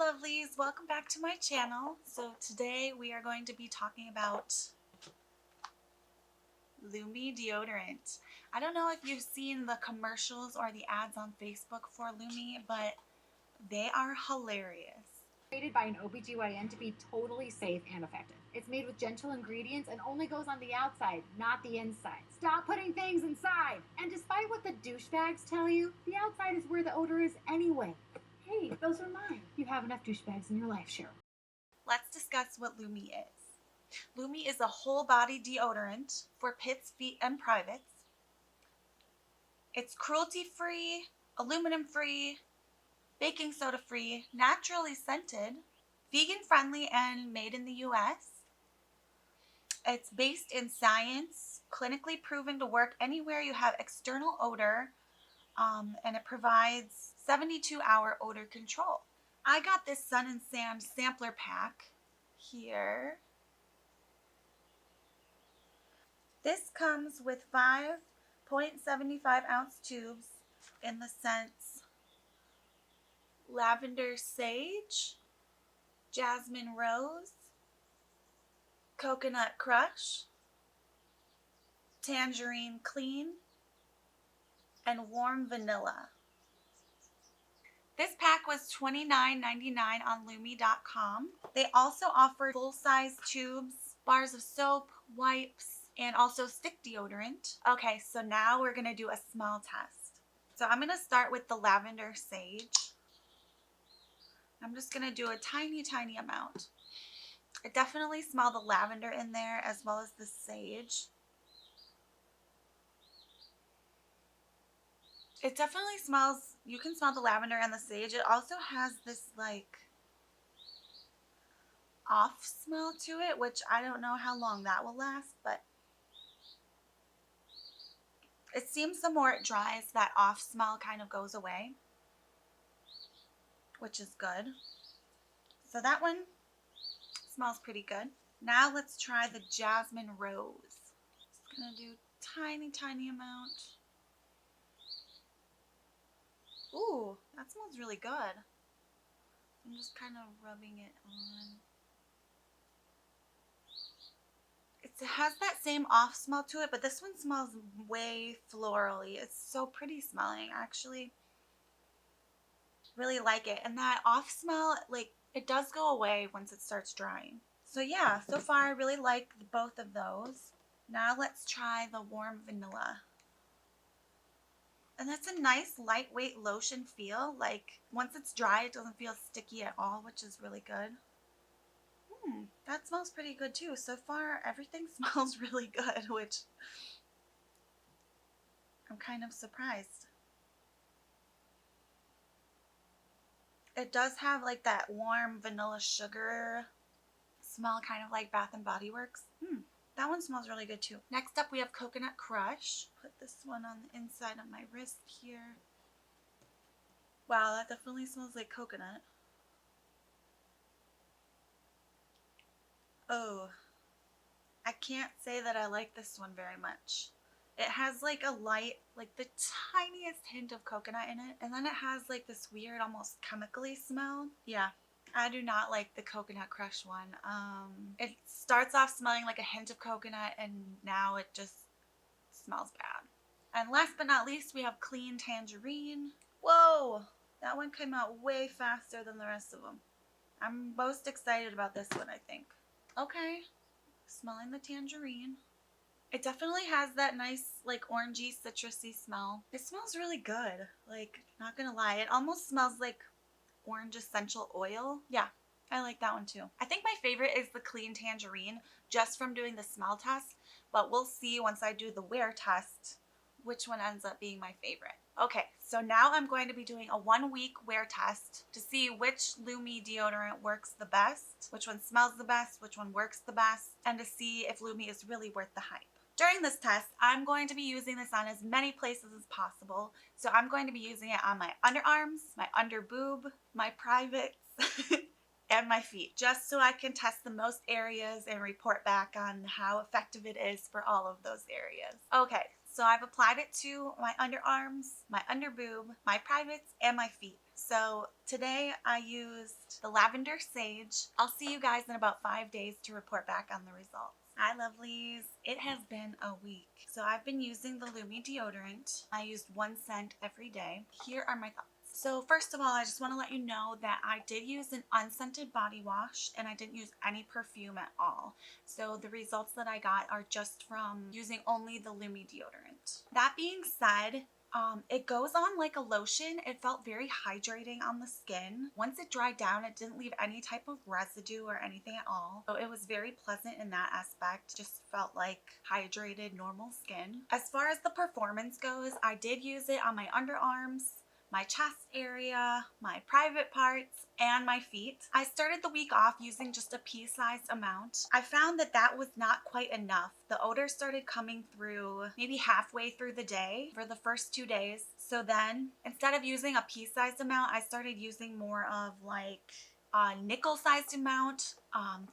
lovelies, welcome back to my channel. So today we are going to be talking about Lume deodorant. I don't know if you've seen the commercials or the ads on Facebook for Lume, but they are hilarious. Created by an OBGYN to be totally safe and effective. It's made with gentle ingredients and only goes on the outside, not the inside. Stop putting things inside! And despite what the douchebags tell you, the outside is where the odor is anyway. Hey, those are mine. You have enough douchebags in your life, Cheryl. Let's discuss what Lume is. Lume is a whole body deodorant for pits, feet, and privates. It's cruelty-free, aluminum-free, baking soda-free, naturally scented, vegan-friendly, and made in the US. It's based in science, clinically proven to work anywhere you have external odor, and it provides 72-hour odor control. I got this Sun and Sand sampler pack here. This comes with 5.75 ounce tubes in the scents Lavender Sage, Jasmine Rose, Coconut Crush, Tangerine Clean, and Warm Vanilla. This pack was $29.99 on Lume.com. They also offer full-size tubes, bars of soap, wipes, and also stick deodorant. Okay, so now we're gonna do a smell test. So I'm gonna start with the Lavender Sage. I'm just gonna do a tiny amount. I definitely smell the lavender in there as well as the sage. It definitely smells, you can smell the lavender and the sage. It also has this like off smell to it, which I don't know how long that will last, but it seems the more it dries, that off smell kind of goes away, which is good. So that one smells pretty good. Now let's try the Jasmine Rose. Just gonna do tiny amount. Ooh, that smells really good. I'm just kind of rubbing it on. It has that same off smell to it, but this one smells way florally. It's so pretty smelling. I actually really like it. And that off smell, like, it does go away once it starts drying. So yeah, so far I really like both of those. Now let's try the Warm Vanilla. And that's a nice lightweight lotion feel. Like once it's dry, it doesn't feel sticky at all, which is really good. That smells pretty good too. So far, everything smells really good, which I'm kind of surprised. It does have like that warm vanilla sugar smell, kind of like Bath and Body Works. That one smells really good too. Next up we have Coconut Crush. Put this one on the inside of my wrist here. Wow, that definitely smells like coconut. Oh, I can't say that I like this one very much. It has like a light, like the tiniest hint of coconut in it, and then it has like this weird, almost chemically smell. Yeah, I do not like the Coconut Crush one. It starts off smelling like a hint of coconut, and now it just smells bad. And last but not least, we have Clean Tangerine. Whoa, that one came out way faster than the rest of them. I'm most excited about this one, I think. Okay, smelling the tangerine. It definitely has that nice, like, orangey, citrusy smell. It smells really good. Like, not gonna lie, it almost smells like orange essential oil. Yeah, I like that one too. I think my favorite is the Clean Tangerine, just from doing the smell test, but we'll see once I do the wear test which one ends up being my favorite. Okay, so now I'm going to be doing a 1-week wear test to see which Lume deodorant works the best, which one smells the best, which one works the best, and to see if Lume is really worth the hype. During this test, I'm going to be using this on as many places as possible. So I'm going to be using it on my underarms, my under boob, my privates, and my feet, just so I can test the most areas and report back on how effective it is for all of those areas. Okay, So I've applied it to my underarms, my underboob, my privates, and my feet. So today I used the lavender sage. I'll see you guys in about 5 days to report back on the results. Hi lovelies, it has been a week. So I've been using the Lume deodorant. I used one scent every day. Here are my thoughts. So first of all, I just want to let you know that I did use an unscented body wash and I didn't use any perfume at all. So the results that I got are just from using only the Lume deodorant. That being said, it goes on like a lotion. It felt very hydrating on the skin. Once it dried down, it didn't leave any type of residue or anything at all. So it was very pleasant in that aspect. Just felt like hydrated, normal skin. As far as the performance goes, I did use it on my underarms, my chest area, my private parts, and my feet. I started the week off using just a pea-sized amount. I found that that was not quite enough. The odor started coming through maybe halfway through the day for the first 2 days. So then instead of using a pea-sized amount, I started using more of like a nickel-sized amount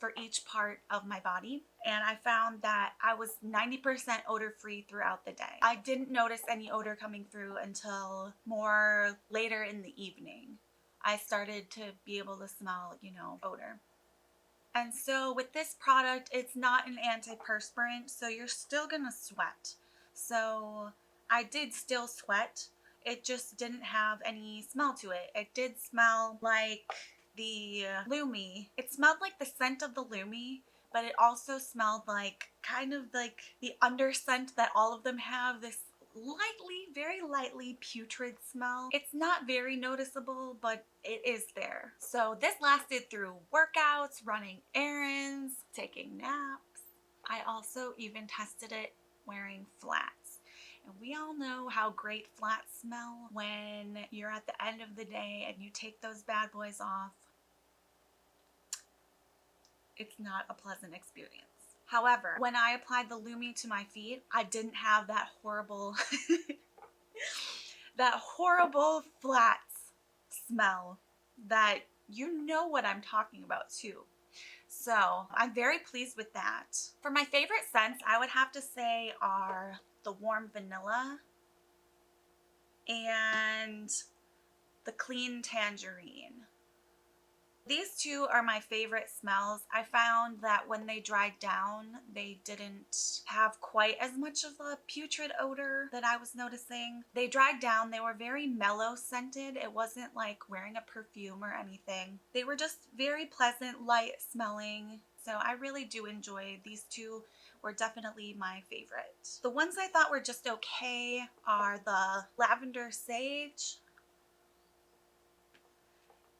for each part of my body. And I found that I was 90% odor-free throughout the day. I didn't notice any odor coming through until more later in the evening. I started to be able to smell, odor. And so with this product, it's not an antiperspirant, so you're still gonna sweat. So I did still sweat. It just didn't have any smell to it. It did smell like the Lume. It smelled like the scent of the Lume, but it also smelled like kind of like the under scent that all of them have, this lightly, very lightly putrid smell. It's not very noticeable, but it is there. So this lasted through workouts, running errands, taking naps. I also even tested it wearing flats. And we all know how great flats smell when you're at the end of the day and you take those bad boys off. It's not a pleasant experience. However, when I applied the Lume to my feet, I didn't have that horrible, that horrible flats smell that you know what I'm talking about too. So I'm very pleased with that. For my favorite scents, I would have to say are the warm vanilla and the clean tangerine. These two are my favorite smells. I found that when they dried down, they didn't have quite as much of a putrid odor that I was noticing. They dried down, they were very mellow scented. It wasn't like wearing a perfume or anything. They were just very pleasant, light smelling. So I really do enjoy these two. Were definitely my favorite. The ones I thought were just okay are the lavender sage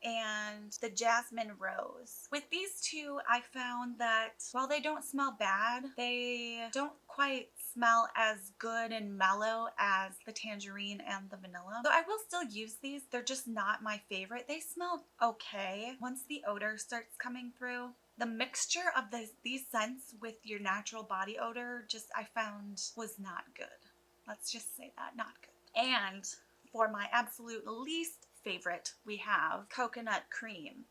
and the jasmine rose. With these two, I found that while they don't smell bad, they don't quite smell as good and mellow as the tangerine and the vanilla. So I will still use these. They're just not my favorite. They smell okay once the odor starts coming through. The mixture of these scents with your natural body odor just I found was not good. Let's just say that, not good. And for my absolute least favorite, we have coconut cream.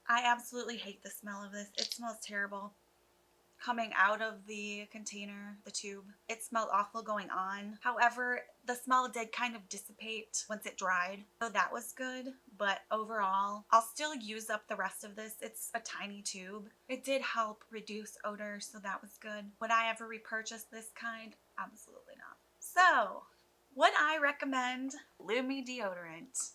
I absolutely hate the smell of this. It smells terrible. Coming out of the container, the tube, it smelled awful going on. However, the smell did kind of dissipate once it dried, so that was good. But overall, I'll still use up the rest of this. It's a tiny tube. It did help reduce odor, so that was good. Would I ever repurchase this kind? Absolutely not. So, would I recommend Lume deodorant?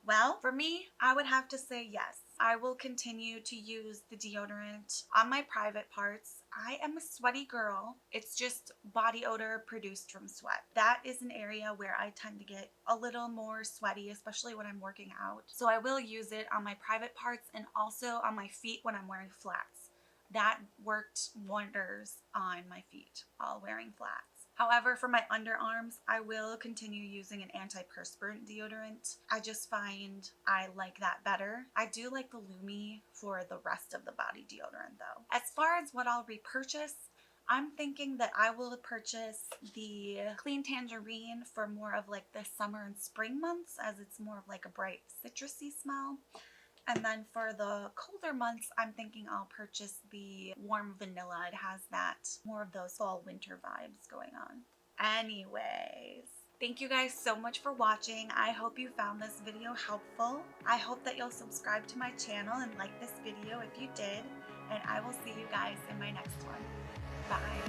Well, for me, I would have to say yes. I will continue to use the deodorant on my private parts. I am a sweaty girl. It's just body odor produced from sweat. That is an area where I tend to get a little more sweaty, especially when I'm working out. So I will use it on my private parts and also on my feet when I'm wearing flats. That worked wonders on my feet while wearing flats. However, for my underarms, I will continue using an antiperspirant deodorant. I just find I like that better. I do like the Lume for the rest of the body deodorant though. As far as what I'll repurchase, I'm thinking that I will purchase the Clean Tangerine for more of like the summer and spring months, as it's more of like a bright citrusy smell. And then for the colder months, I'm thinking I'll purchase the warm vanilla. It has that more of those fall winter vibes going on. Anyways, thank you guys so much for watching. I hope you found this video helpful. I hope that you'll subscribe to my channel and like this video if you did, and I will see you guys in my next one. Bye.